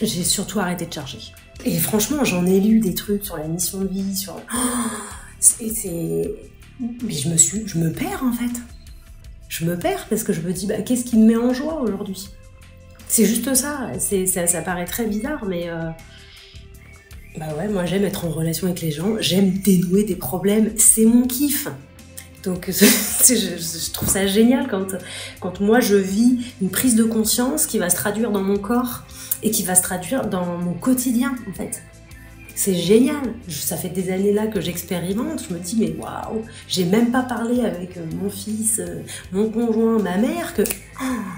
j'ai surtout arrêté de chercher. Et franchement, j'en ai lu des trucs sur la mission de vie, sur... Mais je me perds en fait. Je me perds parce que je me dis, qu'est-ce qui me met en joie aujourd'hui? C'est juste ça. Ça paraît très bizarre, mais... ouais, moi j'aime être en relation avec les gens, j'aime dénouer des problèmes, c'est mon kiff. Donc je trouve ça génial quand moi je vis une prise de conscience qui va se traduire dans mon corps et qui va se traduire dans mon quotidien en fait. C'est génial, ça fait des années là que j'expérimente, je me dis mais waouh, j'ai même pas parlé avec mon fils, mon conjoint, ma mère que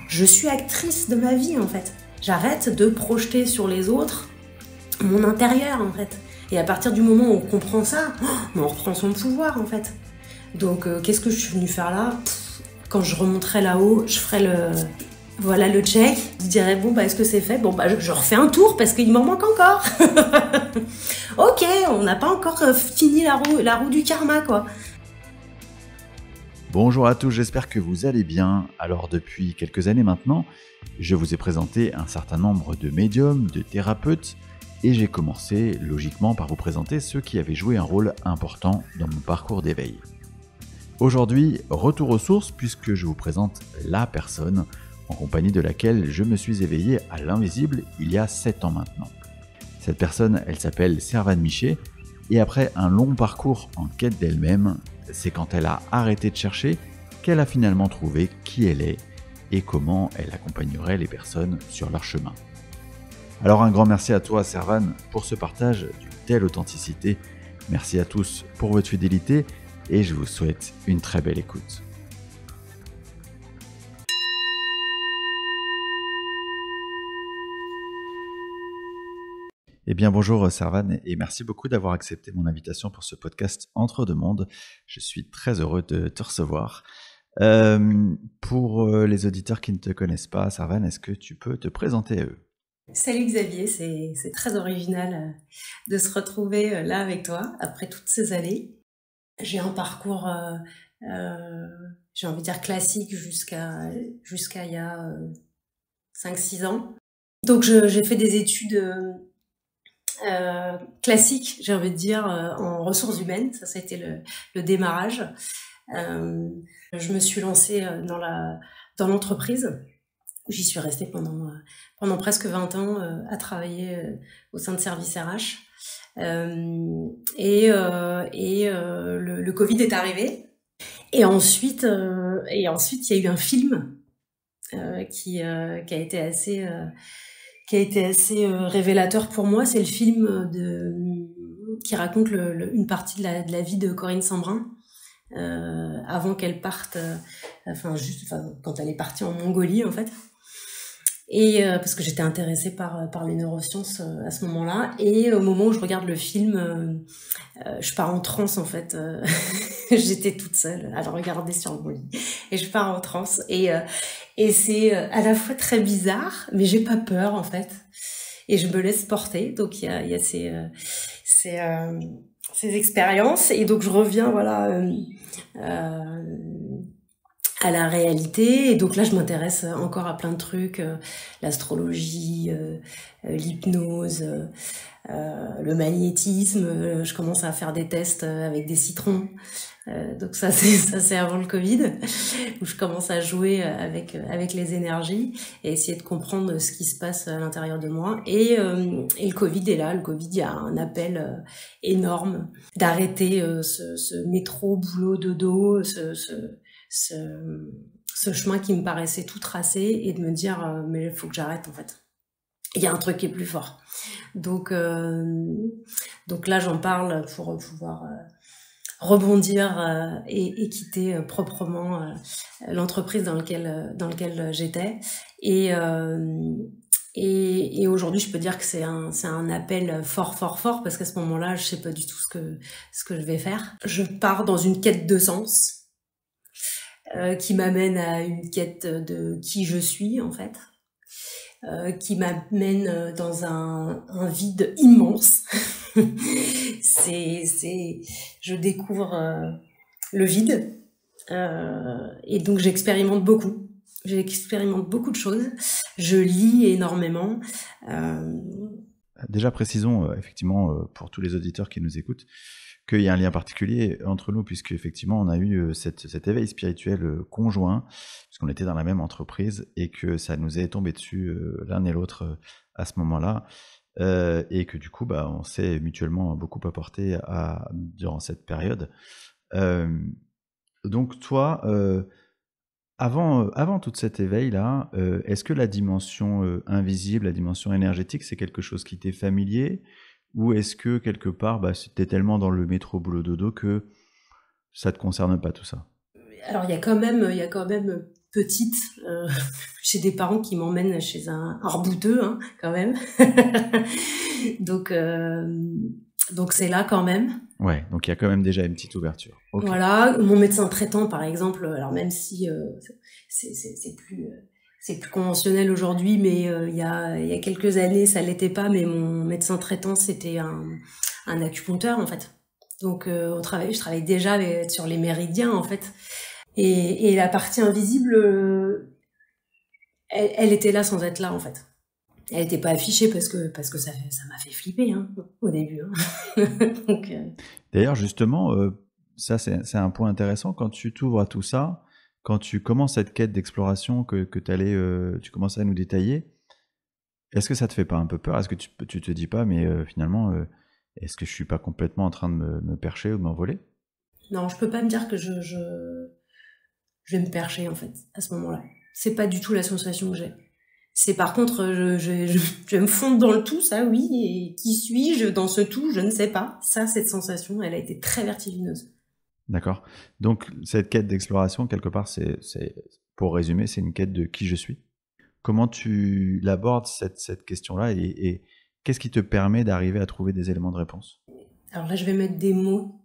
je suis actrice de ma vie en fait. J'arrête de projeter sur les autres mon intérieur en fait. Et à partir du moment où on comprend ça, on reprend son pouvoir en fait. Donc qu'est-ce que je suis venue faire là? Quand je remonterai là-haut, je ferai le check. Je dirais est-ce que c'est fait? Je refais un tour parce qu'il m'en manque encore. Ok, on n'a pas encore fini la roue du karma quoi. Bonjour à tous, j'espère que vous allez bien. Alors depuis quelques années maintenant, je vous ai présenté un certain nombre de médiums, de thérapeutes, et j'ai commencé logiquement par vous présenter ceux qui avaient joué un rôle important dans mon parcours d'éveil. Aujourd'hui, retour aux sources puisque je vous présente la personne en compagnie de laquelle je me suis éveillé à l'invisible il y a 7 ans maintenant. Cette personne, elle s'appelle Servane Michet, et après un long parcours en quête d'elle-même, c'est quand elle a arrêté de chercher qu'elle a finalement trouvé qui elle est et comment elle accompagnerait les personnes sur leur chemin. Alors un grand merci à toi Servane pour ce partage d'une telle authenticité. Merci à tous pour votre fidélité et je vous souhaite une très belle écoute. Eh bien bonjour Servane et merci beaucoup d'avoir accepté mon invitation pour ce podcast Entre deux mondes. Je suis très heureux de te recevoir. Pour les auditeurs qui ne te connaissent pas, Servane, est-ce que tu peux te présenter à eux? Salut Xavier, c'est très original de se retrouver là avec toi après toutes ces années. J'ai un parcours, j'ai envie de dire classique jusqu'à il y a 5-6 ans. Donc j'ai fait des études classiques, j'ai envie de dire, en ressources humaines. Ça a été le démarrage. Je me suis lancée dans l'entreprise. J'y suis restée pendant presque 20 ans à travailler au sein de services RH. Le Covid est arrivé. Et ensuite, il y a eu un film qui a été assez révélateur pour moi. C'est le film qui raconte une partie de la vie de Corinne Sambrin. Avant qu'elle parte, quand elle est partie en Mongolie en fait. Et parce que j'étais intéressée par les neurosciences à ce moment-là, et au moment où je regarde le film, je pars en transe en fait. J'étais toute seule à le regarder sur mon lit et je pars en transe, et c'est à la fois très bizarre, mais j'ai pas peur en fait, et je me laisse porter. Donc il y a ces expériences, et donc je reviens à la réalité. Et donc là je m'intéresse encore à plein de trucs, l'astrologie, l'hypnose, le magnétisme. Je commence à faire des tests avec des citrons, donc ça c'est avant le Covid, où je commence à jouer avec les énergies et essayer de comprendre ce qui se passe à l'intérieur de moi. Et le Covid est là. Le Covid, il y a un appel énorme d'arrêter ce métro boulot dodo, ce chemin qui me paraissait tout tracé, et de me dire mais il faut que j'arrête en fait. Il y a un truc qui est plus fort. Donc là j'en parle pour pouvoir rebondir et quitter proprement l'entreprise dans lequel j'étais. Et aujourd'hui je peux dire que c'est un appel fort parce qu'à ce moment-là je sais pas du tout ce que je vais faire. Je pars dans une quête de sens qui m'amène à une quête de qui je suis en fait, qui m'amène dans un vide immense. Je découvre le vide, et donc j'expérimente beaucoup. J'expérimente beaucoup de choses. Je lis énormément. Déjà, précisons, effectivement, pour tous les auditeurs qui nous écoutent, qu'il y a un lien particulier entre nous, puisque effectivement, on a eu cet éveil spirituel conjoint, puisqu'on était dans la même entreprise, et que ça nous est tombé dessus l'un et l'autre à ce moment-là, et que du coup, on s'est mutuellement beaucoup apporté durant cette période. Donc toi, avant tout cet éveil-là, est-ce que la dimension invisible, la dimension énergétique, c'est quelque chose qui t'est familier? Ou est-ce que quelque part, t'es tellement dans le métro boulot dodo que ça te concerne pas tout ça? Alors il y a quand même petite, j'ai des parents qui m'emmènent chez un rebouteux, hein, quand même. Donc c'est là quand même. Ouais, donc il y a quand même déjà une petite ouverture. Okay. Voilà, mon médecin traitant par exemple, alors même si c'est plus conventionnel aujourd'hui, mais il y a quelques années ça l'était pas, mais mon médecin traitant c'était un acupuncteur en fait. Donc je travaillais déjà sur les méridiens en fait, et la partie invisible, elle était là sans être là en fait. Elle n'était pas affichée parce que ça m'a fait flipper, hein, au début. Hein. Donc, D'ailleurs, justement, ça c'est un point intéressant. Quand tu t'ouvres à tout ça, quand tu commences cette quête d'exploration que tu commences à nous détailler, est-ce que ça te fait pas un peu peur? Est-ce que tu te dis pas, mais finalement, est-ce que je suis pas complètement en train de me percher ou de m'envoler? Non, je peux pas me dire que je vais me percher en fait à ce moment-là. C'est pas du tout la sensation que j'ai. C'est par contre, je vais me fondre dans le tout, ça oui, et qui suis-je dans ce tout, je ne sais pas. Ça, cette sensation, elle a été très vertigineuse. D'accord. Donc, cette quête d'exploration, quelque part, pour résumer, c'est une quête de qui je suis. Comment tu l'abordes, cette question-là, et qu'est-ce qui te permet d'arriver à trouver des éléments de réponse? Alors là, je vais mettre des mots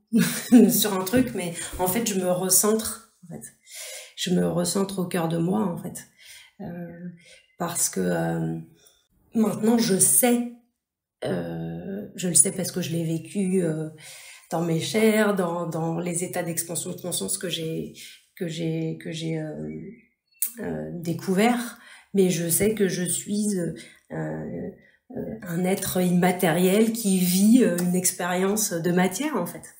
sur un truc, mais en fait, je me recentre. En fait. Je me recentre au cœur de moi, en fait. Parce que maintenant je le sais parce que je l'ai vécu dans mes chairs, dans les états d'expansion de conscience que j'ai découvert, mais je sais que je suis un être immatériel qui vit une expérience de matière en fait.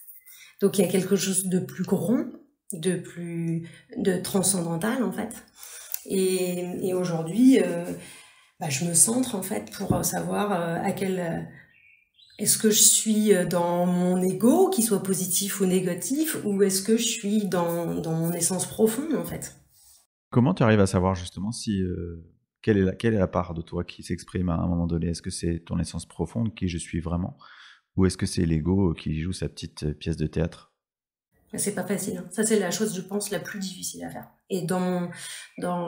Donc il y a quelque chose de plus grand, de transcendantal en fait. Et aujourd'hui, je me centre en fait pour savoir est-ce que je suis dans mon ego, qu'il soit positif ou négatif, ou est-ce que je suis dans mon essence profonde en fait. Comment tu arrives à savoir justement si quelle est la part de toi qui s'exprime à un moment donné? Est-ce que c'est ton essence profonde, qui je suis vraiment, ou est-ce que c'est l'ego qui joue sa petite pièce de théâtre? C'est pas facile. Hein. Ça, c'est la chose, je pense, la plus difficile à faire. Et dans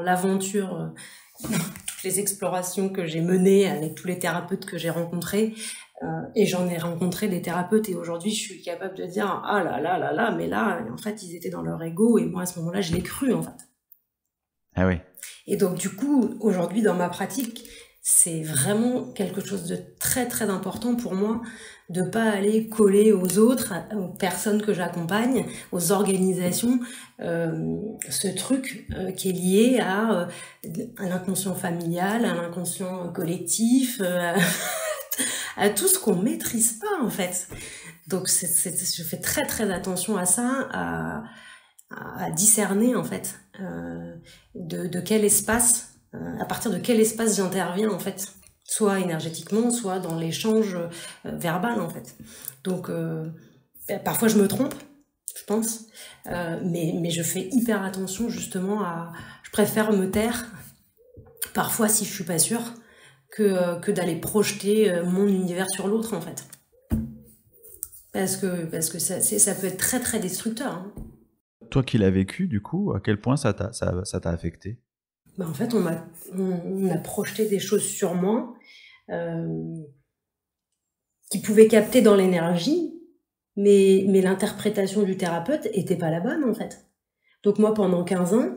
l'aventure, toutes les explorations que j'ai menées avec tous les thérapeutes que j'ai rencontrés, et j'en ai rencontré des thérapeutes, et aujourd'hui, je suis capable de dire « Ah là là là là », mais là, en fait, ils étaient dans leur ego, et moi, à ce moment-là, je l'ai cru, en fait. Ah oui. Et donc, du coup, aujourd'hui, dans ma pratique, c'est vraiment quelque chose de très, très important pour moi de pas aller coller aux autres, aux personnes que j'accompagne, aux organisations, ce truc qui est lié à l'inconscient familial, à l'inconscient collectif, à tout ce qu'on maîtrise pas en fait. Donc je fais très très attention à ça, à discerner en fait de quel espace, à partir de quel espace j'interviens en fait. Soit énergétiquement, soit dans l'échange verbal en fait. Donc parfois je me trompe, je pense, mais je fais hyper attention justement je préfère me taire parfois si je suis pas sûre que d'aller projeter mon univers sur l'autre en fait. Parce que ça peut être très très destructeur. Hein. Toi qui l'as vécu, du coup, à quel point ça t'a affecté? En fait, on a projeté des choses sur moi qui pouvaient capter dans l'énergie, mais l'interprétation du thérapeute était pas la bonne, en fait. Donc moi, pendant 15 ans,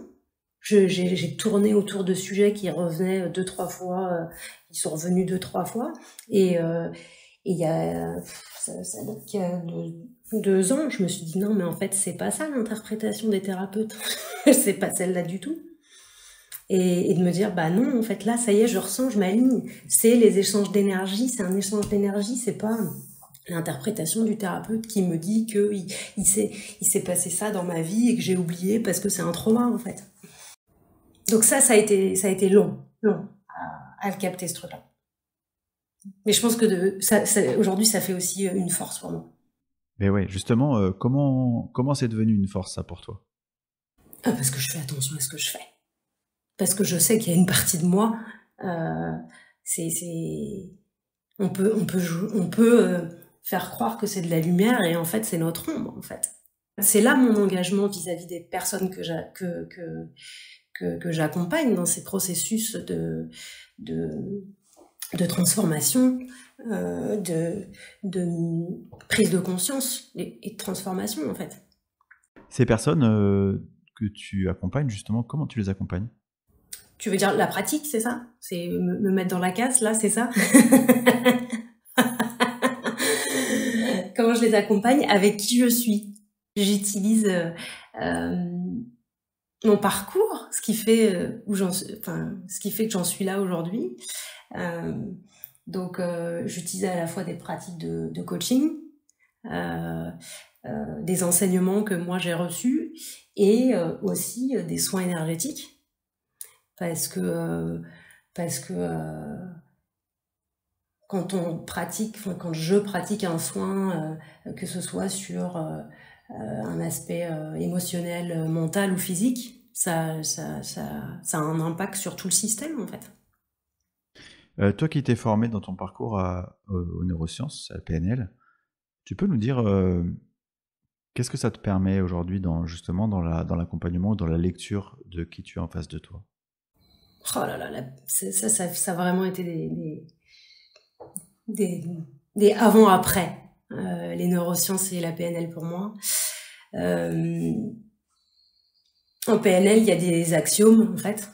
j'ai tourné autour de sujets qui revenaient 2-3 fois, ils sont revenus 2-3 fois, et il y a, ça date qu'il y a 2 ans, je me suis dit non, mais en fait, c'est pas ça l'interprétation des thérapeutes, c'est pas celle-là du tout. et de me dire, bah non, en fait, là, ça y est, je ressens, je m'aligne. C'est les échanges d'énergie, c'est un échange d'énergie, c'est pas l'interprétation du thérapeute qui me dit que il s'est passé ça dans ma vie et que j'ai oublié parce que c'est un trauma, en fait. Donc ça a été long à le capter, ce truc-là. Mais je pense que aujourd'hui, ça fait aussi une force pour moi. Mais ouais, justement, comment c'est devenu une force, ça, pour toi? Parce que je fais attention à ce que je fais. Parce que je sais qu'il y a une partie de moi, on peut faire croire que c'est de la lumière et en fait c'est notre ombre, en fait. C'est là mon engagement vis-à-vis des personnes que j'accompagne dans ces processus de transformation, de prise de conscience et de transformation, en fait. Ces personnes que tu accompagnes, justement, comment tu les accompagnes? Tu veux dire la pratique, c'est ça? C'est me mettre dans la case, là, c'est ça? Comment je les accompagne? Avec qui je suis. J'utilise mon parcours, ce qui fait que j'en suis là aujourd'hui. Donc, j'utilise à la fois des pratiques de coaching, des enseignements que moi j'ai reçus et aussi des soins énergétiques. Parce que quand je pratique un soin, que ce soit sur un aspect émotionnel, mental ou physique, ça a un impact sur tout le système, en fait. Toi qui t'es formé dans ton parcours aux neurosciences, à la PNL, tu peux nous dire qu'est-ce que ça te permet aujourd'hui justement dans l'accompagnement ou dans la lecture de qui tu es en face de toi? Oh là là, ça a vraiment été des avant-après, les neurosciences et la PNL pour moi. En PNL, il y a des axiomes, en fait,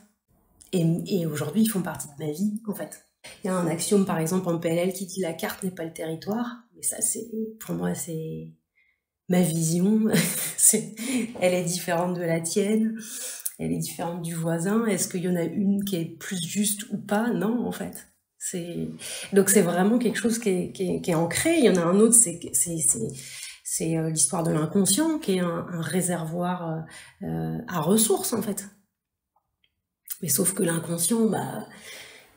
et aujourd'hui, ils font partie de ma vie, en fait. Il y a un axiome, par exemple, en PNL qui dit « la carte n'est pas le territoire », et ça, pour moi, c'est ma vision. Elle est différente de la tienne. Elle est différente du voisin. Est-ce qu'il y en a une qui est plus juste ou pas? Non, en fait. Donc c'est vraiment quelque chose qui est ancré. Il y en a un autre, c'est l'histoire de l'inconscient, qui est un réservoir à ressources, en fait. Mais sauf que l'inconscient,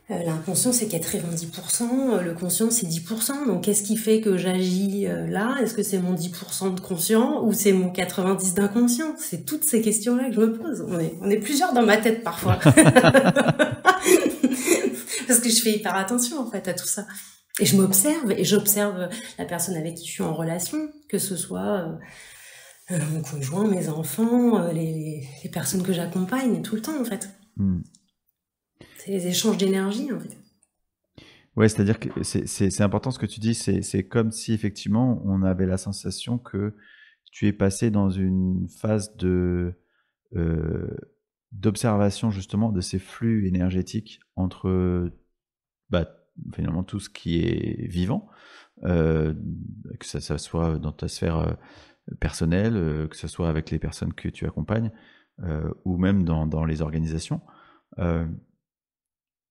l'inconscient, c'est 90%, le conscient, c'est 10%. Donc, qu'est-ce qui fait que j'agis là? Est-ce que c'est mon 10% de conscient ou c'est mon 90% d'inconscient? C'est toutes ces questions-là que je me pose. On est plusieurs dans ma tête, parfois. Parce que je fais hyper attention, en fait, à tout ça. Et je m'observe, et j'observe la personne avec qui je suis en relation, que ce soit mon conjoint, mes enfants, les personnes que j'accompagne, tout le temps, en fait. C'est les échanges d'énergie, en fait. Ouais, c'est-à-dire que c'est important ce que tu dis, c'est comme si effectivement on avait la sensation que tu es passé dans une phase d'observation justement de ces flux énergétiques entre finalement tout ce qui est vivant, que ça soit dans ta sphère personnelle, que ce soit avec les personnes que tu accompagnes, ou même dans les organisations.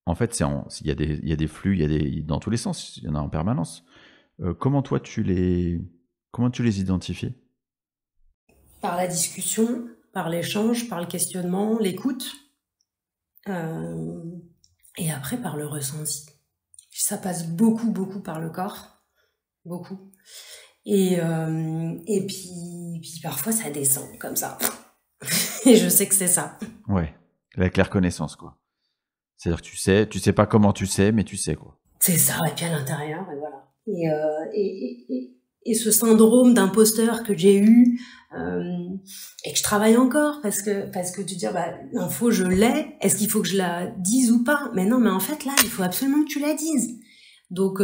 En fait, il y a des flux, dans tous les sens, il y en a en permanence. Comment toi tu les identifies? Par la discussion, par l'échange, par le questionnement, l'écoute, et après par le ressenti. Ça passe beaucoup par le corps, beaucoup. Et puis parfois ça descend comme ça. Et je sais que c'est ça. Ouais, la claire connaissance, quoi. C'est-à-dire que tu sais pas comment tu sais, mais tu sais, quoi. C'est ça, et puis à l'intérieur, et voilà. Et ce syndrome d'imposteur que j'ai eu, et que je travaille encore, parce que tu dis, l'info, je l'ai, est-ce qu'il faut que je la dise ou pas? Mais non, mais en fait, là, il faut absolument que tu la dises. Donc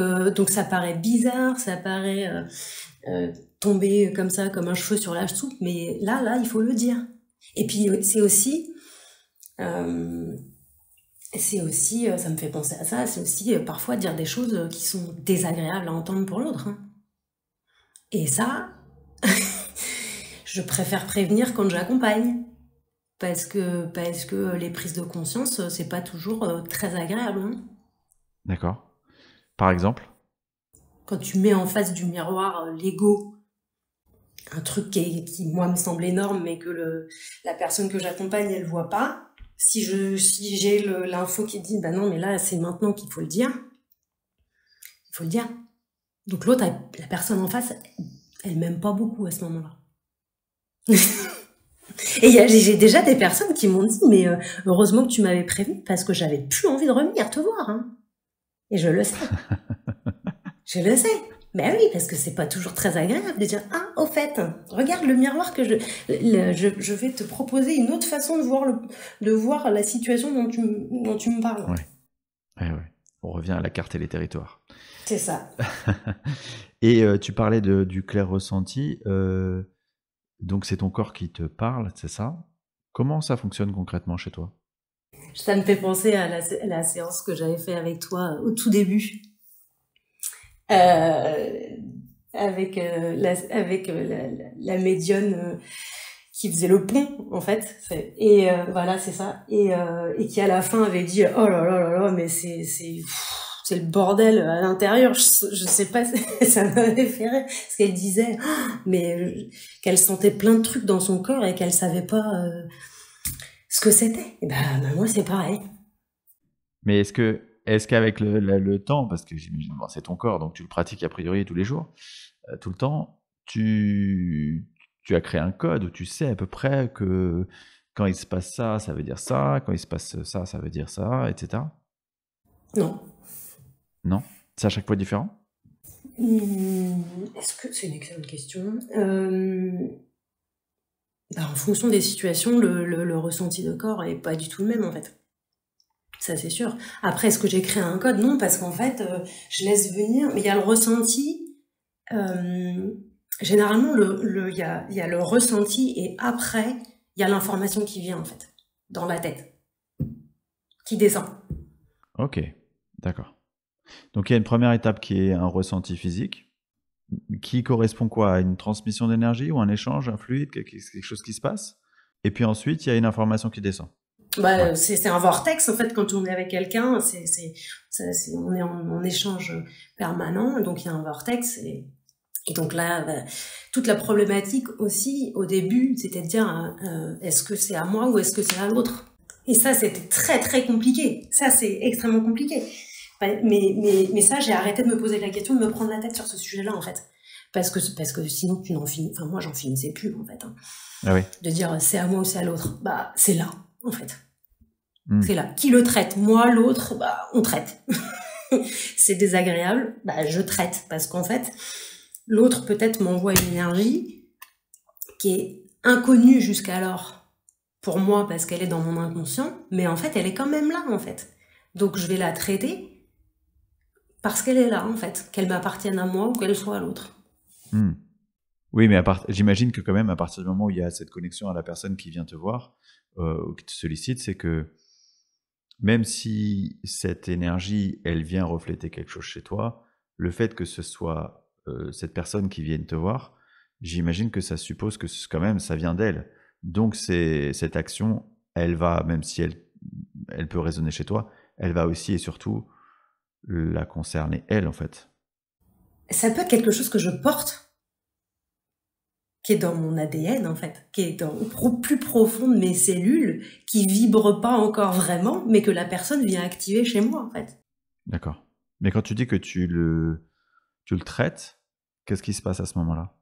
ça paraît bizarre, ça paraît tomber comme ça, comme un cheveu sur la soupe, mais là, il faut le dire. Et puis, c'est aussi, ça me fait penser à ça, c'est aussi parfois dire des choses qui sont désagréables à entendre pour l'autre. Hein. Et ça, je préfère prévenir quand j'accompagne. parce que les prises de conscience, c'est pas toujours très agréable, hein. D'accord. Par exemple? Quand tu mets en face du miroir l'ego, un truc qui, moi, me semble énorme, mais que la personne que j'accompagne, elle voit pas. Si j'ai l'info qui dit, bah non, mais là, c'est maintenant qu'il faut le dire. Il faut le dire. Donc l'autre, la personne en face, elle m'aime pas beaucoup à ce moment-là. Et j'ai déjà des personnes qui m'ont dit, mais heureusement que tu m'avais prévenu, parce que j'avais plus envie de revenir te voir, hein. Et je le sais. Je le sais. Ben oui, parce que c'est pas toujours très agréable de dire, ah, au fait, regarde le miroir que je vais te proposer une autre façon de voir la situation dont tu me parles. Ouais. Ouais. On revient à la carte et les territoires. C'est ça. Et tu parlais du clair ressenti. Donc c'est ton corps qui te parle, c'est ça? Comment ça fonctionne concrètement chez toi? Ça me fait penser à la séance que j'avais fait avec toi au tout début. Avec la médium qui faisait le pont, en fait. Et voilà, c'est ça. Et qui, à la fin, avait dit, oh là là là là, mais c'est le bordel à l'intérieur. Je sais pas, ça m'avait fait rire. Parce qu'elle disait, mais qu'elle sentait plein de trucs dans son corps et qu'elle savait pas ce que c'était. Et ben moi, c'est pareil. Mais est-ce qu'avec le temps, parce que j'imagine, bon, c'est ton corps, donc tu le pratiques a priori tous les jours, tout le temps, tu as créé un code où tu sais à peu près que quand il se passe ça, ça veut dire ça, quand il se passe ça, ça veut dire ça, etc. Non. Non? C'est à chaque fois différent? Est-ce que c'est une excellente question? En fonction des situations, le ressenti de corps est pas du tout le même, en fait. Ça, c'est sûr. Après, est-ce que j'ai créé un code? Non, parce qu'en fait, je laisse venir. Mais il y a le ressenti. Généralement, il y a le ressenti et après, il y a l'information qui vient, en fait, dans la tête, qui descend. Ok, d'accord. Donc il y a une première étape qui est un ressenti physique, qui correspond quoi? À une transmission d'énergie ou un échange, un fluide, quelque chose qui se passe? Et puis ensuite, il y a une information qui descend. Ouais. C'est un vortex, en fait, quand on est avec quelqu'un, on est en échange permanent, donc il y a un vortex. Et donc là, toute la problématique aussi, au début, c'était de dire, est-ce que c'est à moi ou est-ce que c'est à l'autre? Et ça, c'était très, très compliqué. Ça, c'est extrêmement compliqué. Mais ça, j'ai arrêté de me poser la question, de me prendre la tête sur ce sujet-là, en fait. Parce que sinon, tu n'en finis... Enfin, moi, j'en finissais plus, en fait. Hein. Ah oui. De dire, c'est à moi ou c'est à l'autre. Bah, c'est là, en fait. C'est là. Qui le traite? Moi, l'autre, bah, on traite. C'est désagréable, bah, je traite. Parce qu'en fait, l'autre, peut-être, m'envoie une énergie qui est inconnue jusqu'alors pour moi, parce qu'elle est dans mon inconscient, mais en fait, elle est quand même là, en fait. Donc, je vais la traiter parce qu'elle est là, en fait, qu'elle m'appartienne à moi ou qu'elle soit à l'autre. Oui, mais j'imagine que quand même, à partir du moment où il y a cette connexion à la personne qui vient te voir, ou qui te sollicite, c'est que même si cette énergie, elle vient refléter quelque chose chez toi, le fait que ce soit cette personne qui vienne te voir, j'imagine que ça suppose que quand même, ça vient d'elle. Donc, cette action, elle va, même si elle peut résonner chez toi, elle va aussi et surtout la concerner elle, en fait. Ça peut être quelque chose que je porte, qui est dans mon ADN, en fait, qui est plus profond de mes cellules, qui vibre pas encore vraiment, mais que la personne vient activer chez moi, en fait. D'accord. Mais quand tu dis que tu le traites, qu'est-ce qui se passe à ce moment-là?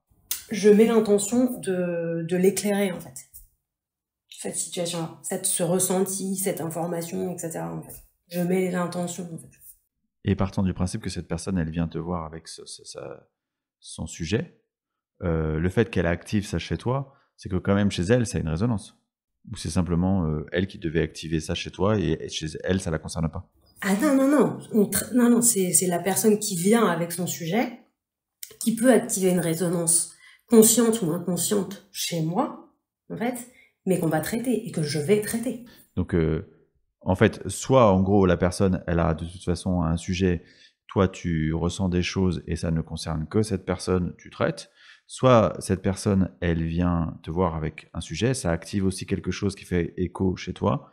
Je mets l'intention de l'éclairer, en fait. Cette situation-là, ce ressenti, cette information, etc. En fait. Je mets l'intention, en fait. Et partant du principe que cette personne, elle vient te voir avec son sujet, le fait qu'elle active ça chez toi, c'est que quand même chez elle, ça a une résonance. Ou c'est simplement elle qui devait activer ça chez toi et chez elle, ça la concerne pas? Ah non, c'est la personne qui vient avec son sujet qui peut activer une résonance consciente ou inconsciente chez moi, en fait, mais qu'on va traiter et que je vais traiter. Donc, en fait, soit en gros, la personne, elle a de toute façon un sujet, toi, tu ressens des choses et ça ne concerne que cette personne, tu traites. soit cette personne, elle vient te voir avec un sujet, ça active aussi quelque chose qui fait écho chez toi,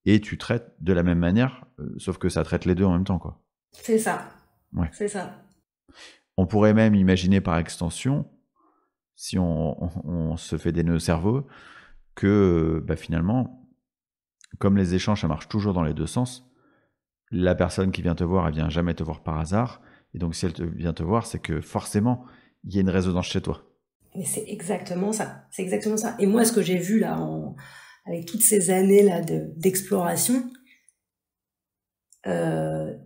et tu traites de la même manière, sauf que ça traite les deux en même temps, quoi. C'est ça. Ouais. C'est ça. On pourrait même imaginer par extension, si on se fait des nœuds au cerveau, que finalement, comme les échanges, ça marche toujours dans les deux sens, la personne qui vient te voir, elle vient jamais te voir par hasard, et donc si elle vient te voir, c'est que forcément, il y a une résonance chez toi. Mais c'est exactement ça. C'est exactement ça. Et moi, ce que j'ai vu là, avec toutes ces années là d'exploration,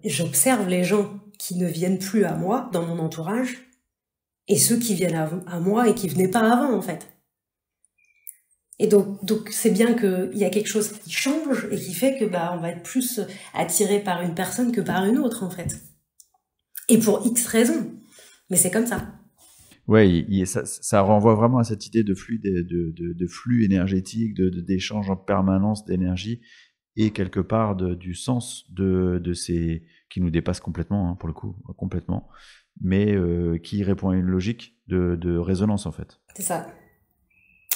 j'observe les gens qui ne viennent plus à moi dans mon entourage et ceux qui viennent à moi et qui venaient pas avant en fait. Et donc c'est bien qu'il y a quelque chose qui change et qui fait que on va être plus attiré par une personne que par une autre en fait. Et pour X raisons. Mais c'est comme ça. Ouais, ça renvoie vraiment à cette idée de flux, de flux énergétique, d'échange en permanence d'énergie et quelque part du sens de ces qui nous dépassent complètement, hein, pour le coup, complètement, mais qui répond à une logique de résonance en fait. C'est ça.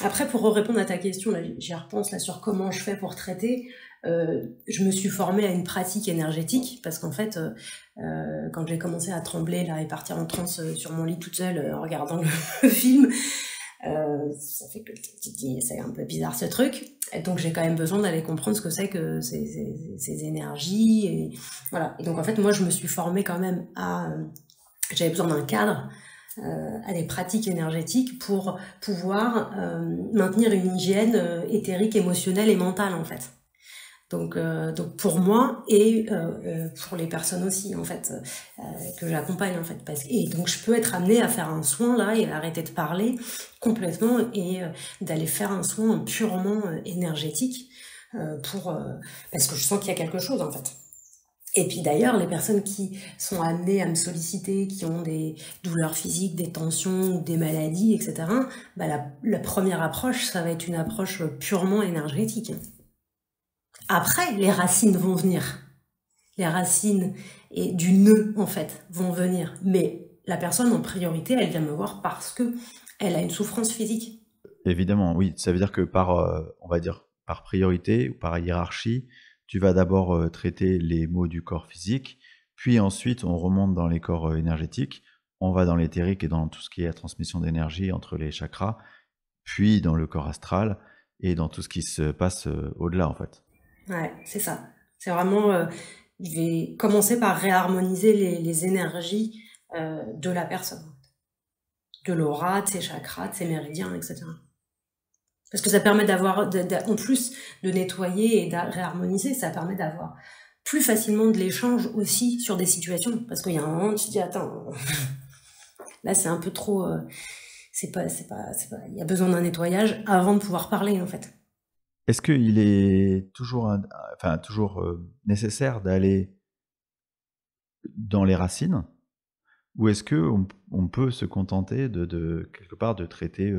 Après, pour répondre à ta question, là, j'y repense là sur comment je fais pour traiter. Je me suis formée à une pratique énergétique parce qu'en fait, quand j'ai commencé à trembler là et partir en transe sur mon lit toute seule en regardant le film, ça fait que tu te dis c'est un peu bizarre ce truc. Et donc j'ai quand même besoin d'aller comprendre ce que c'est que ces énergies et voilà. Et donc en fait, moi je me suis formée quand même j'avais besoin d'un cadre. À des pratiques énergétiques pour pouvoir maintenir une hygiène éthérique, émotionnelle et mentale en fait. Donc pour moi et pour les personnes aussi en fait que j'accompagne en fait et donc je peux être amenée à faire un soin là et arrêter de parler complètement et d'aller faire un soin purement énergétique parce que je sens qu'il y a quelque chose en fait. Et puis d'ailleurs, les personnes qui sont amenées à me solliciter, qui ont des douleurs physiques, des tensions, des maladies, etc., la première approche, ça va être une approche purement énergétique. Après, les racines vont venir. Les racines et du nœud, en fait, vont venir. Mais la personne, en priorité, elle vient me voir parce que elle a une souffrance physique. Évidemment, oui. Ça veut dire que on va dire, par priorité ou par hiérarchie, tu vas d'abord traiter les maux du corps physique, puis ensuite on remonte dans les corps énergétiques, on va dans l'éthérique et dans tout ce qui est la transmission d'énergie entre les chakras, puis dans le corps astral et dans tout ce qui se passe au-delà en fait. Ouais, c'est ça. C'est vraiment, je vais commencer par réharmoniser les énergies de la personne, de l'aura, de ses chakras, de ses méridiens, etc. Parce que ça permet d'avoir, en plus de nettoyer et de réharmoniser, ça permet d'avoir plus facilement de l'échange aussi sur des situations. Parce qu'il y a un moment, tu te dis, attends, là c'est un peu trop, il y a besoin d'un nettoyage avant de pouvoir parler en fait. Est-ce qu'il est toujours, nécessaire d'aller dans les racines, ou est-ce qu'on peut se contenter de quelque part de traiter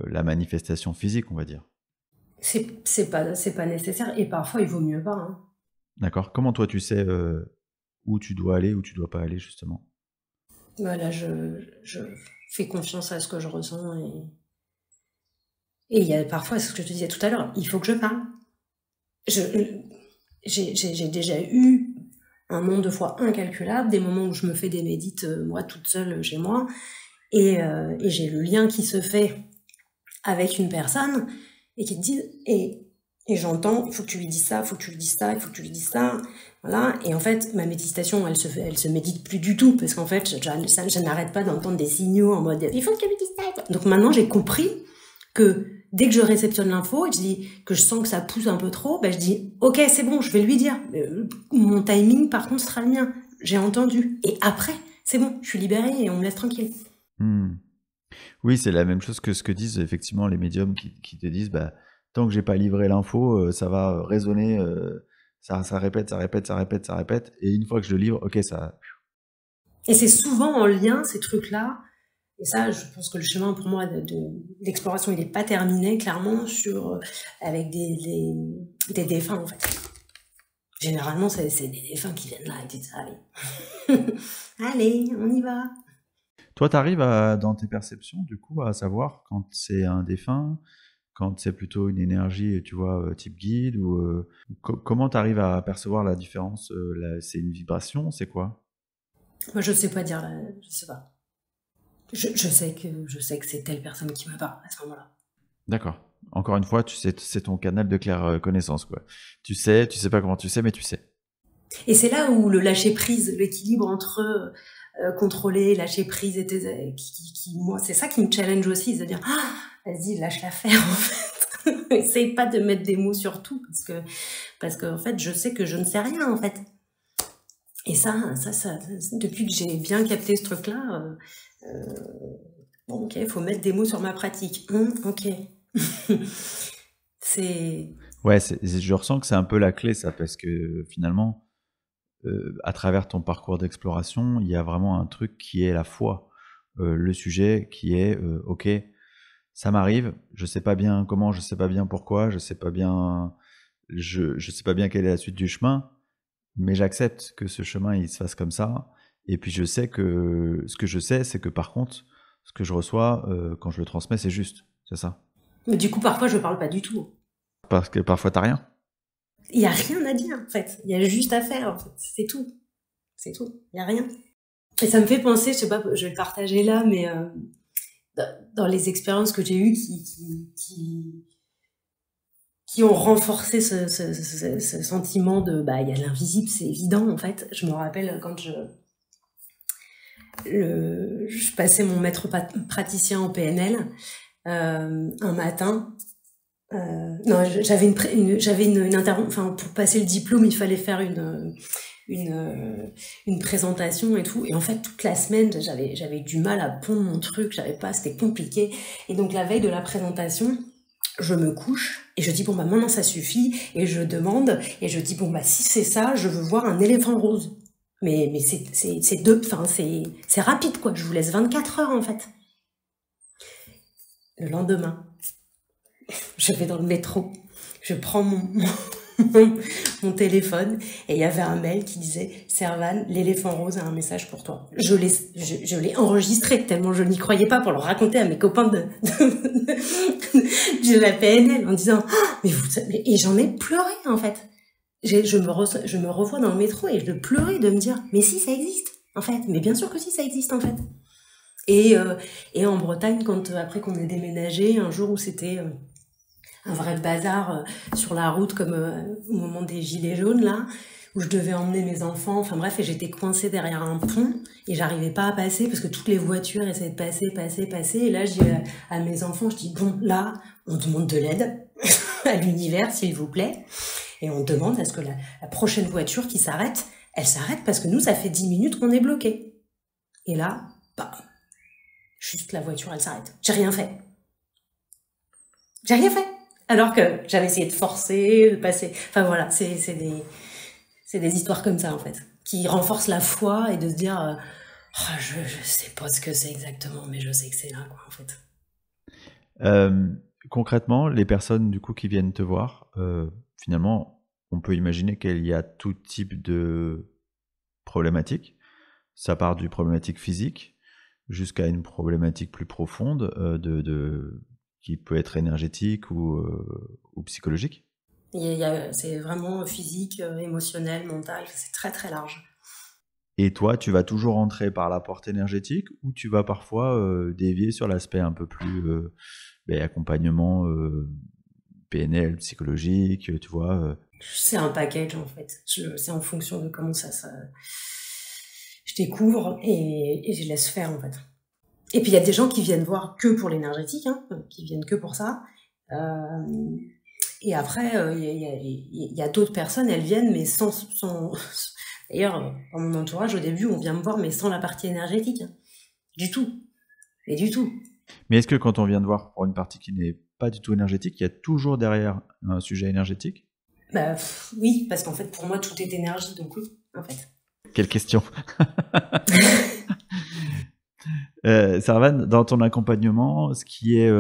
la manifestation physique, on va dire? C'est pas nécessaire et parfois il vaut mieux pas. Hein. D'accord. Comment toi tu sais où tu dois aller, où tu dois pas aller justement? Là, je fais confiance à ce que je ressens et il y a parfois, ce que je te disais tout à l'heure, il faut que je parle. J'ai déjà eu un nombre de fois incalculable, des moments où je me fais des médites, moi, toute seule chez moi, et j'ai le lien qui se fait avec une personne, et qui te dit, et j'entends, il faut que tu lui dises ça, il faut que tu lui dises ça, il faut que tu lui dises ça, voilà, et en fait, ma méditation, elle se médite plus du tout, parce qu'en fait, je n'arrête pas d'entendre des signaux en mode, il faut que tu lui dises ça. Donc maintenant, j'ai compris que dès que je réceptionne l'info et que je dis que je sens que ça pousse un peu trop, je dis ok c'est bon, je vais lui dire. Mon timing par contre sera le mien. J'ai entendu. Et après, c'est bon, je suis libérée et on me laisse tranquille. Oui, c'est la même chose que ce que disent effectivement les médiums qui te disent tant que j'ai pas livré l'info, ça va résonner, ça répète, ça répète, ça répète, ça répète, et une fois que je le livre, ok, ça. Et c'est souvent en lien ces trucs-là. Et ça, je pense que le chemin pour moi d'exploration, il n'est pas terminé, clairement, avec des défunts, en fait. Généralement, c'est des défunts qui viennent là et disent allez, allez, on y va. Toi, tu arrives dans tes perceptions, du coup, à savoir quand c'est un défunt, quand c'est plutôt une énergie, tu vois, type guide, ou comment tu arrives à percevoir la différence? C'est une vibration, c'est quoi? Moi, je sais pas dire, je sais pas. Je sais que c'est telle personne qui me parle à ce moment-là. D'accord. Encore une fois, tu sais, c'est ton canal de claire connaissance, quoi. Tu sais pas comment tu sais, mais tu sais. Et c'est là où le lâcher prise, l'équilibre entre contrôler, lâcher prise, moi, c'est ça qui me challenge aussi, c'est de dire, vas-y, lâche l'affaire, en fait. Essaye pas de mettre des mots sur tout, parce que en fait, je sais que je ne sais rien, en fait. Et ça, depuis que j'ai bien capté ce truc-là, bon, ok, il faut mettre des mots sur ma pratique. Ok. Ouais, je ressens que c'est un peu la clé, ça, parce que finalement, à travers ton parcours d'exploration, il y a vraiment un truc qui est la foi. Le sujet qui est, ok, ça m'arrive, je sais pas bien comment, je sais pas bien pourquoi, je sais pas bien quelle est la suite du chemin, mais j'accepte que ce chemin il se fasse comme ça. Et puis je sais que ce que je sais, c'est que par contre, ce que je reçois quand je le transmets, c'est juste, c'est ça. Mais du coup, parfois, je parle pas du tout. Parce que parfois t'as rien. Il y a rien à dire, en fait. Il y a juste à faire, en fait. C'est tout. C'est tout. Il y a rien. Et ça me fait penser, je sais pas, je vais le partager là, mais dans les expériences que j'ai eues qui ont renforcé ce sentiment de, il y a l'invisible, c'est évident, en fait. Je me rappelle quand je passais mon maître praticien en PNL, un matin, non, j'avais une intervention, enfin, pour passer le diplôme, il fallait faire une présentation et tout. Et en fait, toute la semaine, j'avais du mal à pondre mon truc, c'était compliqué. Et donc, la veille de la présentation, je me couche et je dis, bon, maintenant, ça suffit. Et je demande, et je dis, bon, si c'est ça, je veux voir un éléphant rose. Mais c'est rapide, quoi. Je vous laisse 24 heures, en fait. Le lendemain, je vais dans le métro, je prends mon téléphone et il y avait un mail qui disait « Servane, l'éléphant rose a un message pour toi ». Je l'ai enregistré tellement je n'y croyais pas pour le raconter à mes copains de la PNL en disant « mais vous savez ». Et j'en ai pleuré en fait. Je me revois dans le métro et je pleurais de me dire « mais si, ça existe en fait, mais bien sûr que si, ça existe en fait ». Et en Bretagne, après qu'on ait déménagé, un jour où c'était un vrai bazar sur la route, comme au moment des gilets jaunes, là, où je devais emmener mes enfants, enfin bref, et j'étais coincée derrière un pont, et j'arrivais pas à passer, parce que toutes les voitures essayaient de passer, et là, je dis à mes enfants, je dis, bon, là, on demande de l'aide à l'univers, s'il vous plaît, et on demande à ce que la prochaine voiture qui s'arrête, elle s'arrête, parce que nous, ça fait 10 minutes qu'on est bloqué. Et là, juste la voiture, elle s'arrête. J'ai rien fait. Alors que j'avais essayé de forcer, de passer. Enfin voilà, c'est des histoires comme ça en fait, qui renforcent la foi et de se dire, je sais pas ce que c'est exactement, mais je sais que c'est là quoi en fait. Concrètement, les personnes du coup qui viennent te voir, finalement, on peut imaginer qu'il y a tout type de problématiques. Ça part du problématique physique jusqu'à une problématique plus profonde qui peut être énergétique ou psychologique. C'est vraiment physique, émotionnel, mental, c'est très très large. Et toi, tu vas toujours entrer par la porte énergétique ou tu vas parfois dévier sur l'aspect un peu plus accompagnement PNL, psychologique, tu vois C'est un package en fait. C'est en fonction de comment ça je découvre et je laisse faire en fait. Et puis il y a des gens qui viennent voir que pour l'énergétique, qui viennent que pour ça. Et après, il y a d'autres personnes, elles viennent, mais sans D'ailleurs, dans mon entourage, au début, on vient me voir, mais sans la partie énergétique. Du tout. Et du tout. Mais est-ce que quand on vient te voir pour une partie qui n'est pas du tout énergétique, il y a toujours derrière un sujet énergétique ? Oui, parce qu'en fait, pour moi, tout est énergie, donc oui, en fait. Quelle question. Servane, dans ton accompagnement, ce qui est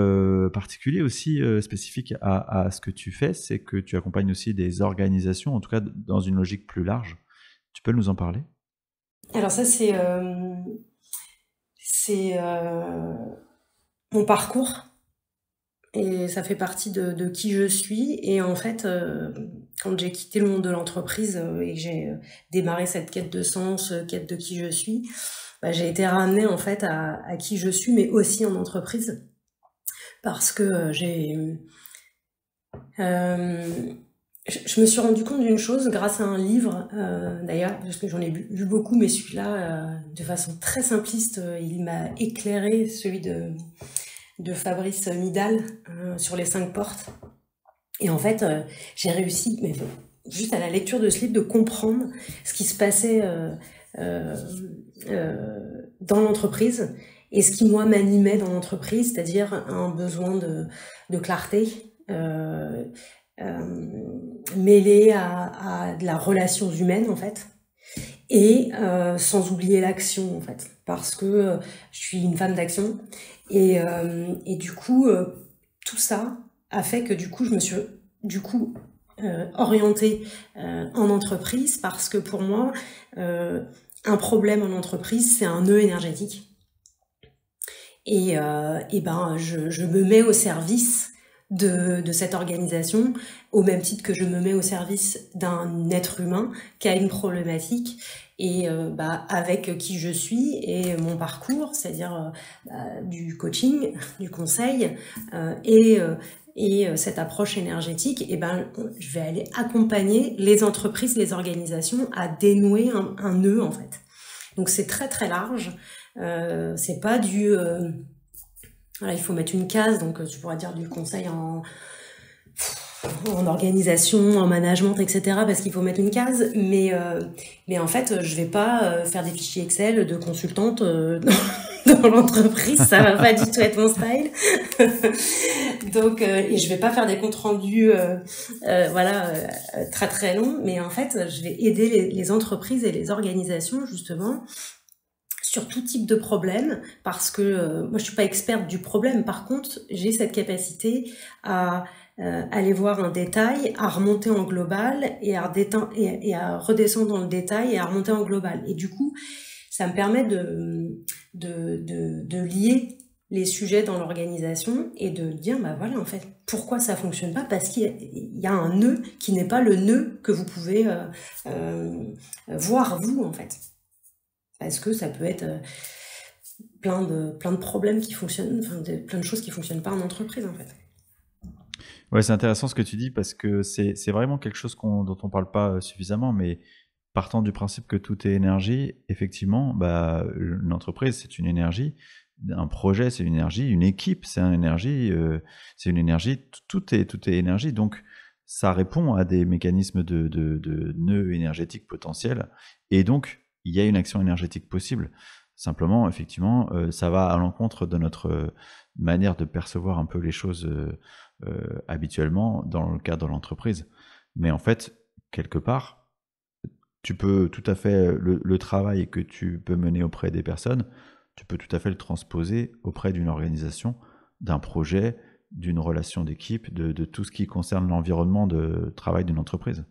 particulier aussi, spécifique à ce que tu fais, c'est que tu accompagnes aussi des organisations, en tout cas dans une logique plus large. Tu peux nous en parler ? Alors ça, c'est mon parcours. Et ça fait partie de qui je suis. Et en fait, quand j'ai quitté le monde de l'entreprise et que j'ai démarré cette quête de sens, quête de qui je suis, bah, j'ai été ramenée en fait à qui je suis, mais aussi en entreprise. Parce que je me suis rendu compte d'une chose grâce à un livre, d'ailleurs, parce que j'en ai lu beaucoup, mais celui-là, de façon très simpliste, il m'a éclairé, celui de Fabrice Midal, sur les 5 portes. Et en fait, j'ai réussi, mais juste à la lecture de ce livre, de comprendre ce qui se passait dans l'entreprise et ce qui, moi, m'animait dans l'entreprise, c'est-à-dire un besoin de clarté, mêlé à de la relation humaine, en fait, et sans oublier l'action, en fait, parce que je suis une femme d'action, et du coup, tout ça a fait que du coup, je me suis orientée en entreprise, parce que pour moi, un problème en entreprise, c'est un nœud énergétique. Et ben, je me mets au service de cette organisation, au même titre que je me mets au service d'un être humain qui a une problématique, et bah, avec qui je suis et mon parcours, c'est-à-dire du coaching, du conseil, et cette approche énergétique, et ben, je vais aller accompagner les entreprises, les organisations à dénouer un nœud, en fait. Donc c'est très très large. C'est pas du voilà, il faut mettre une case, donc tu pourras dire du conseil en organisation, en management, etc., parce qu'il faut mettre une case, mais en fait, je vais pas faire des fichiers Excel de consultante dans l'entreprise, ça va pas du tout être mon style. Donc, et je vais pas faire des comptes rendus voilà, très très longs, mais en fait, je vais aider les entreprises et les organisations, justement, sur tout type de problème, parce que moi je suis pas experte du problème. Par contre, j'ai cette capacité à aller voir un détail, à remonter en global, et à redescendre dans le détail et à remonter en global. Et du coup, ça me permet de lier les sujets dans l'organisation et de dire, bah voilà, en fait, pourquoi ça fonctionne pas? Parce qu'il y a un nœud qui n'est pas le nœud que vous pouvez voir vous, en fait. Parce que ça peut être plein de problèmes qui fonctionnent, enfin plein de choses qui fonctionnent pas en entreprise, en fait. Ouais, c'est intéressant ce que tu dis, parce que c'est vraiment quelque chose dont on parle pas suffisamment, mais partant du principe que tout est énergie, effectivement, bah, une entreprise, c'est une énergie, un projet, c'est une énergie, une équipe, c'est une énergie, tout est énergie. Donc, ça répond à des mécanismes de nœuds énergétiques potentiels, et donc, il y a une action énergétique possible. Simplement, effectivement, ça va à l'encontre de notre manière de percevoir un peu les choses habituellement dans le cadre de l'entreprise. Mais en fait, quelque part, tu peux tout à fait, le travail que tu peux mener auprès des personnes, tu peux tout à fait le transposer auprès d'une organisation, d'un projet, d'une relation d'équipe, de tout ce qui concerne l'environnement de travail d'une entreprise.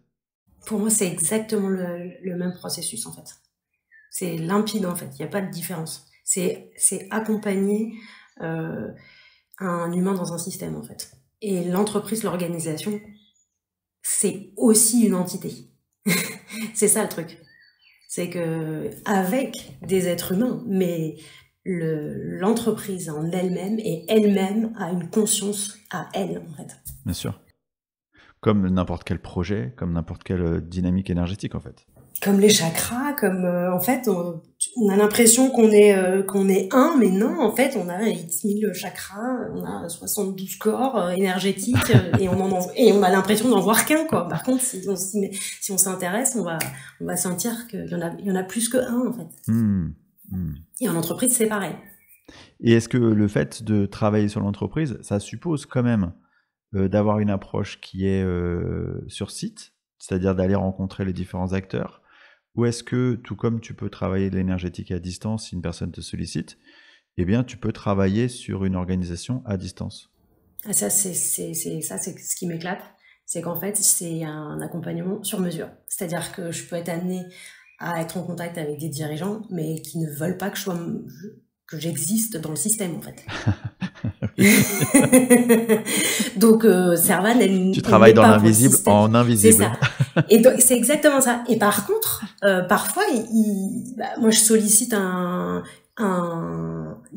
Pour moi, c'est exactement le même processus, en fait. C'est limpide, en fait, il n'y a pas de différence. C'est accompagner un humain dans un système, en fait. Et l'entreprise, l'organisation, c'est aussi une entité. C'est ça le truc. C'est que avec des êtres humains, mais l'entreprise en elle-même, et elle-même a une conscience à elle, en fait. Bien sûr. Comme n'importe quel projet, comme n'importe quelle dynamique énergétique, en fait. Comme les chakras, comme en fait, on a l'impression qu'on est un, mais non, en fait, on a X 1000 chakras, on a 72 corps énergétiques, et on a l'impression d'en voir qu'un, quoi. Par contre, si on s'intéresse, on va sentir qu'il y en a plus que un, en fait. Et en entreprise, c'est pareil. Et est-ce que le fait de travailler sur l'entreprise, ça suppose quand même d'avoir une approche qui est sur site, c'est-à-dire d'aller rencontrer les différents acteurs? Ou est-ce que, tout comme tu peux travailler de l'énergétique à distance si une personne te sollicite, eh bien, tu peux travailler sur une organisation à distance? Ça, c'est ce qui m'éclate. C'est qu'en fait, c'est un accompagnement sur mesure. C'est-à-dire que je peux être amenée à être en contact avec des dirigeants, mais qui ne veulent pas que je sois que j'existe dans le système en fait. Donc Servane, Tu elle travailles n'est dans pas pour le l'invisible système. en C'est invisible. ça. Et donc c'est exactement ça. Et par contre, parfois, moi je sollicite une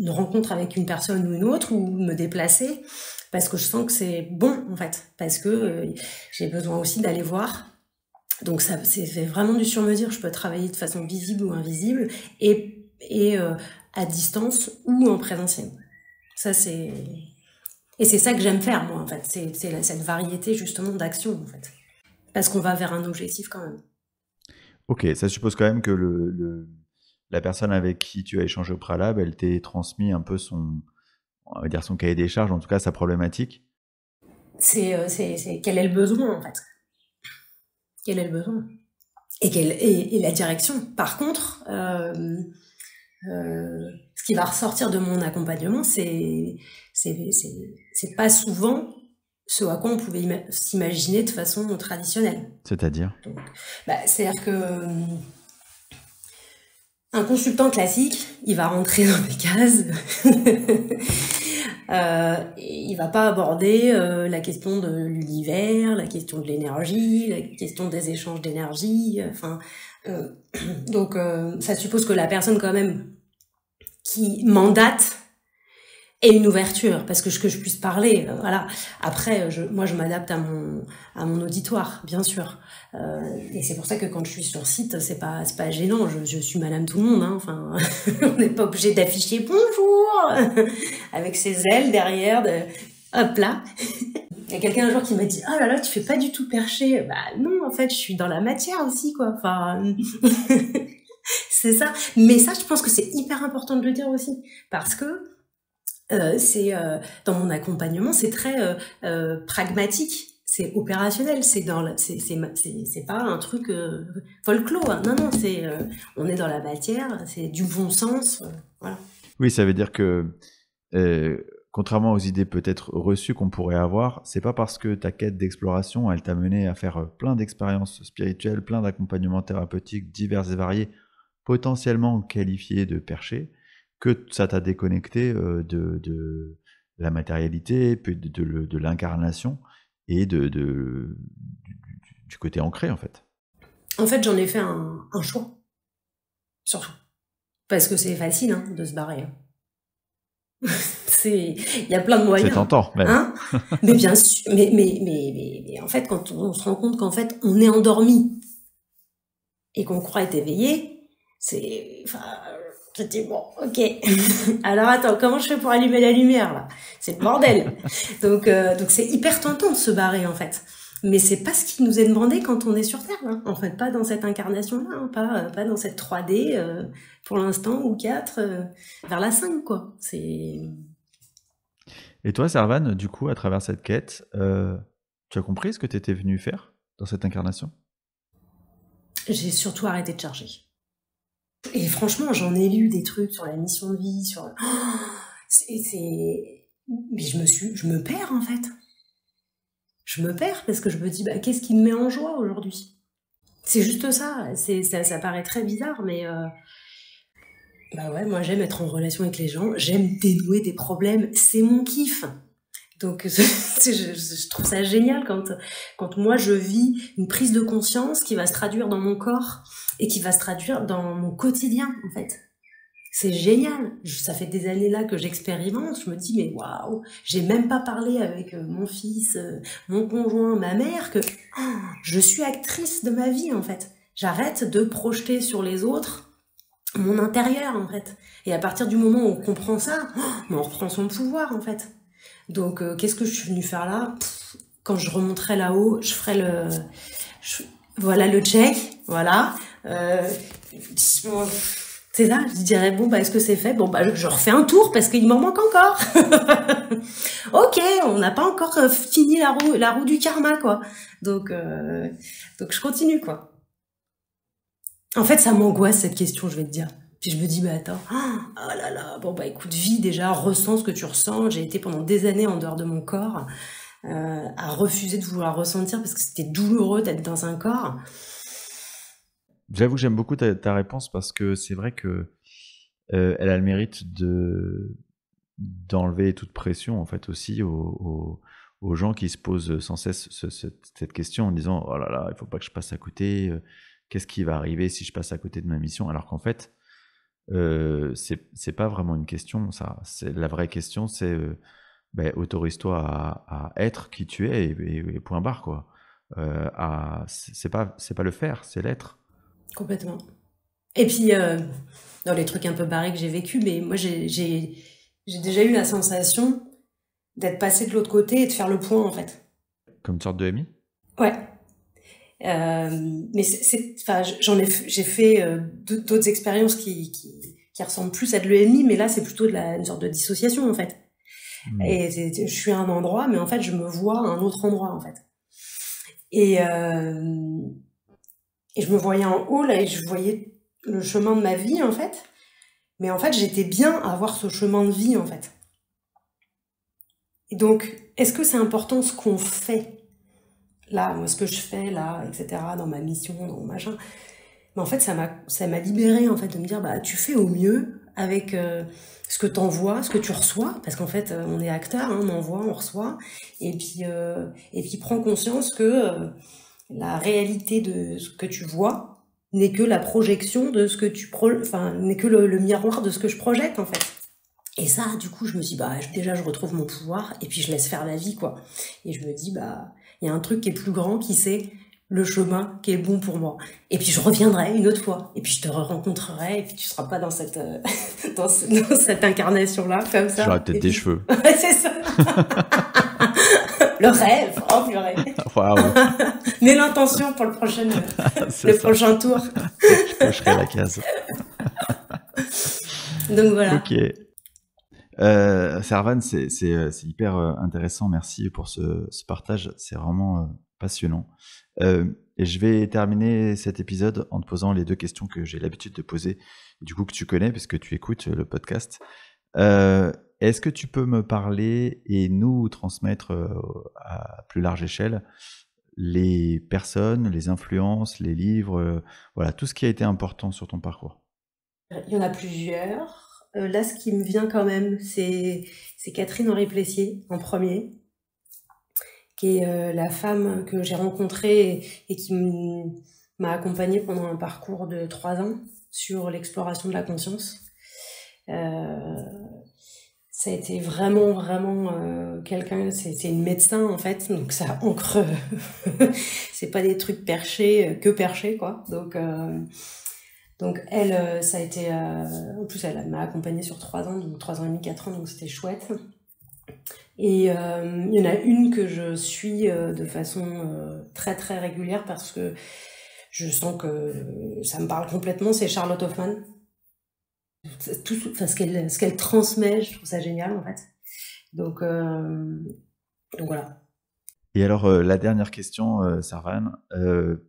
rencontre avec une personne ou une autre, ou me déplacer, parce que je sens que c'est bon en fait, parce que j'ai besoin aussi d'aller voir. Donc ça, c'est vraiment du sur-mesure. Je peux travailler de façon visible ou invisible, et à distance ou en présentiel. Ça et c'est ça que j'aime faire moi en fait. C'est cette variété justement d'action en fait, parce qu'on va vers un objectif quand même. Ok, ça suppose quand même que la personne avec qui tu as échangé au préalable, elle t'ait transmis un peu on va dire son cahier des charges, en tout cas sa problématique. C'est quel est le besoin en fait. Quel est le besoin et la direction. Par contre, ce qui va ressortir de mon accompagnement, c'est pas souvent ce à quoi on pouvait s'imaginer de façon traditionnelle. C'est-à-dire? Donc, c'est-à-dire que un consultant classique, il va rentrer dans des cases. Il va pas aborder la question de l'univers, la question de l'énergie, la question des échanges d'énergie. Donc ça suppose que la personne quand même qui mandate ait une ouverture, parce que je puisse parler. Voilà. Après, moi je m'adapte à mon auditoire, bien sûr. Et c'est pour ça que quand je suis sur site, c'est pas gênant. Je suis Madame tout le monde. Hein. Enfin, on n'est pas obligé d'afficher bonjour avec ses ailes derrière. Hop là. Il y a quelqu'un un jour qui m'a dit oh là là, tu fais pas du tout perché. Bah non, en fait, je suis dans la matière aussi, quoi. Enfin, c'est ça. Mais ça, je pense que c'est hyper important de le dire aussi, parce que dans mon accompagnement, c'est très pragmatique. C'est opérationnel, c'est pas un truc folklore. Hein. Non, on est dans la matière, c'est du bon sens, voilà. Oui, ça veut dire que contrairement aux idées peut-être reçues qu'on pourrait avoir, c'est pas parce que ta quête d'exploration, elle t'a mené à faire plein d'expériences spirituelles, plein d'accompagnements thérapeutiques divers et variés, potentiellement qualifiés de perchés, que ça t'a déconnecté de la matérialité, puis de l'incarnation et du côté ancré, en fait. En fait, j'en ai fait un choix, surtout. Parce que c'est facile hein, de se barrer. Il y a plein de moyens. C'est tentant, même. Hein, mais bien sûr, mais en fait, quand on se rend compte qu'en fait, on est endormi et qu'on croit être éveillé, je dis bon, ok. Alors attends, comment je fais pour allumer la lumière là? C'est le bordel. Donc c'est hyper tentant de se barrer en fait. Mais c'est pas ce qui nous est demandé quand on est sur Terre, hein. En fait, pas dans cette incarnation-là, hein. Pas dans cette 3D pour l'instant ou 4 vers la 5 quoi. C'est. Et toi, Servane, du coup, à travers cette quête, tu as compris ce que tu étais venu faire dans cette incarnation? J'ai surtout arrêté de charger. Et franchement, j'en ai lu des trucs sur la mission de vie, sur. Mais je me perds en fait. Je me perds parce que je me dis, qu'est-ce qui me met en joie aujourd'hui? C'est juste ça. Ça paraît très bizarre, mais ouais, moi j'aime être en relation avec les gens, j'aime dénouer des problèmes, c'est mon kiff. Donc je trouve ça génial quand moi je vis une prise de conscience qui va se traduire dans mon corps et qui va se traduire dans mon quotidien en fait. C'est génial. Ça fait des années là que j'expérimente. Je me dis mais waouh, j'ai même pas parlé avec mon fils, mon conjoint, ma mère que je suis actrice de ma vie en fait. J'arrête de projeter sur les autres mon intérieur en fait. Et à partir du moment où on comprend ça, on reprend son pouvoir en fait. Donc qu'est-ce que je suis venue faire là? Quand je remonterai là-haut, je ferai voilà le check, voilà. C'est ça, je dirais bon est-ce que c'est fait? Bon je refais un tour parce qu'il m'en manque encore. Ok, on n'a pas encore fini la roue du karma quoi. Donc je continue quoi. En fait ça m'angoisse cette question, je vais te dire. Puis je me dis attends, oh là là, bon écoute, vis déjà, ressens ce que tu ressens. J'ai été pendant des années en dehors de mon corps, à refuser de vouloir ressentir parce que c'était douloureux d'être dans un corps. J'avoue que j'aime beaucoup ta réponse parce que c'est vrai que elle a le mérite d'enlever toute pression en fait aussi aux gens qui se posent sans cesse cette question en disant oh là là, il faut pas que je passe à côté, qu'est-ce qui va arriver si je passe à côté de ma mission, alors qu'en fait c'est pas vraiment une question, ça. C'est la vraie question, c'est autorise-toi à être qui tu es et point barre quoi. C'est pas le faire, c'est l'être. Complètement. Et puis dans les trucs un peu barrés que j'ai vécu, mais moi j'ai déjà eu la sensation d'être passé de l'autre côté et de faire le point en fait. Comme une sorte de MI. Ouais. Mais enfin, j'ai fait d'autres expériences qui ressemblent plus à de l'EMI, mais là c'est plutôt une sorte de dissociation en fait. Et je suis à un endroit, mais en fait je me vois à un autre endroit en fait. Et je me voyais en haut là et je voyais le chemin de ma vie en fait. Mais en fait j'étais bien à avoir ce chemin de vie en fait. Et donc est-ce que c'est important ce qu'on fait là, moi, ce que je fais là, etc., dans ma mission, dans mon machin. Mais en fait, ça m'a libérée, en fait, de me dire, bah, tu fais au mieux avec ce que t'envoies, ce que tu reçois, parce qu'en fait, on est acteur, hein, on envoie, on reçoit, et puis prends conscience que la réalité de ce que tu vois n'est que la projection de ce que n'est que le miroir de ce que je projette, en fait. Et ça, du coup, je me dis, bah, déjà, je retrouve mon pouvoir, et puis je laisse faire la vie, quoi. Et je me dis, bah, il y a un truc qui est plus grand, qui c'est le chemin qui est bon pour moi. Et puis je reviendrai une autre fois, et puis je te rencontrerai, et puis tu seras pas dans cette dans cette incarnation-là, comme ça. J'aurais peut-être des cheveux. Ouais, c'est ça. Le rêve, oh purée. Waouh. Mais l'intention pour le prochain tour. Je cocherai la case. Donc voilà. Ok. Servan, c'est hyper intéressant. Merci pour ce partage. C'est vraiment passionnant. Et je vais terminer cet épisode en te posant les deux questions que j'ai l'habitude de poser, du coup que tu connais puisque tu écoutes le podcast. Est-ce que tu peux me parler et nous transmettre à plus large échelle les personnes, les influences, les livres, voilà, tout ce qui a été important sur ton parcours? Il y en a plusieurs. Là, ce qui me vient quand même, c'est Catherine Henry Plessier, en premier, qui est la femme que j'ai rencontrée et qui m'a accompagnée pendant un parcours de 3 ans sur l'exploration de la conscience. Ça a été vraiment, vraiment quelqu'un, c'est une médecin en fait, donc ça ancre, c'est pas des trucs perchés, quoi. Donc elle, ça a été, en plus elle m'a accompagnée sur 3 ans, donc 3 ans et demi, 4 ans, donc c'était chouette. Et il y en a une que je suis de façon très très régulière parce que je sens que ça me parle complètement, c'est Charlotte Hoffman. Enfin, ce qu'elle transmet, je trouve ça génial en fait. Donc voilà. Et alors, la dernière question, Servan,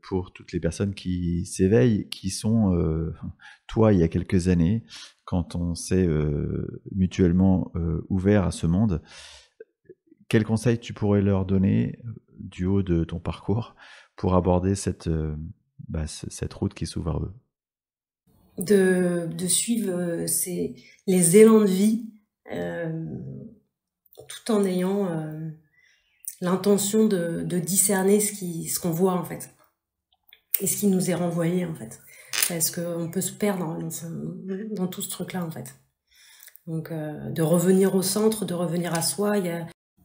pour toutes les personnes qui s'éveillent, qui sont, toi, il y a quelques années, quand on s'est mutuellement ouvert à ce monde, quel conseil tu pourrais leur donner du haut de ton parcours pour aborder cette route qui s'ouvre à eux? De suivre les élans de vie tout en ayant l'intention de discerner ce qu'on voit en fait et ce qui nous est renvoyé en fait, parce qu'on peut se perdre dans tout ce truc là en fait. Donc de revenir au centre, de revenir à soi,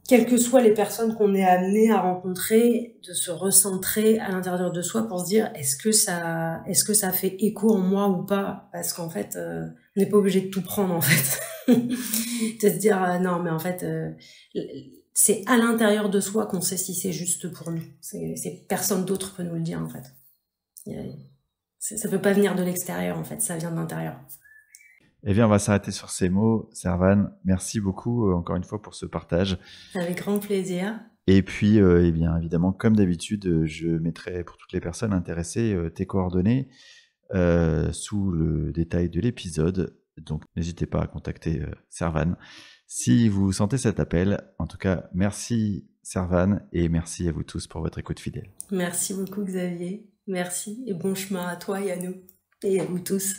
quelles que soient les personnes qu'on est amené à rencontrer, de se recentrer à l'intérieur de soi pour se dire est-ce que ça fait écho en moi ou pas, parce qu'en fait on n'est pas obligé de tout prendre en fait. De se dire non mais en fait c'est à l'intérieur de soi qu'on sait si c'est juste pour nous. C'est personne d'autre peut nous le dire en fait. Ça peut pas venir de l'extérieur en fait, ça vient de l'intérieur. Eh bien, on va s'arrêter sur ces mots. Servan, merci beaucoup encore une fois pour ce partage. Avec grand plaisir. Et puis, eh bien, évidemment, comme d'habitude, je mettrai pour toutes les personnes intéressées tes coordonnées sous le détail de l'épisode. Donc, n'hésitez pas à contacter Servan si vous sentez cet appel. En tout cas, merci Servan et merci à vous tous pour votre écoute fidèle. Merci beaucoup Xavier. Merci et bon chemin à toi et à nous et à vous tous.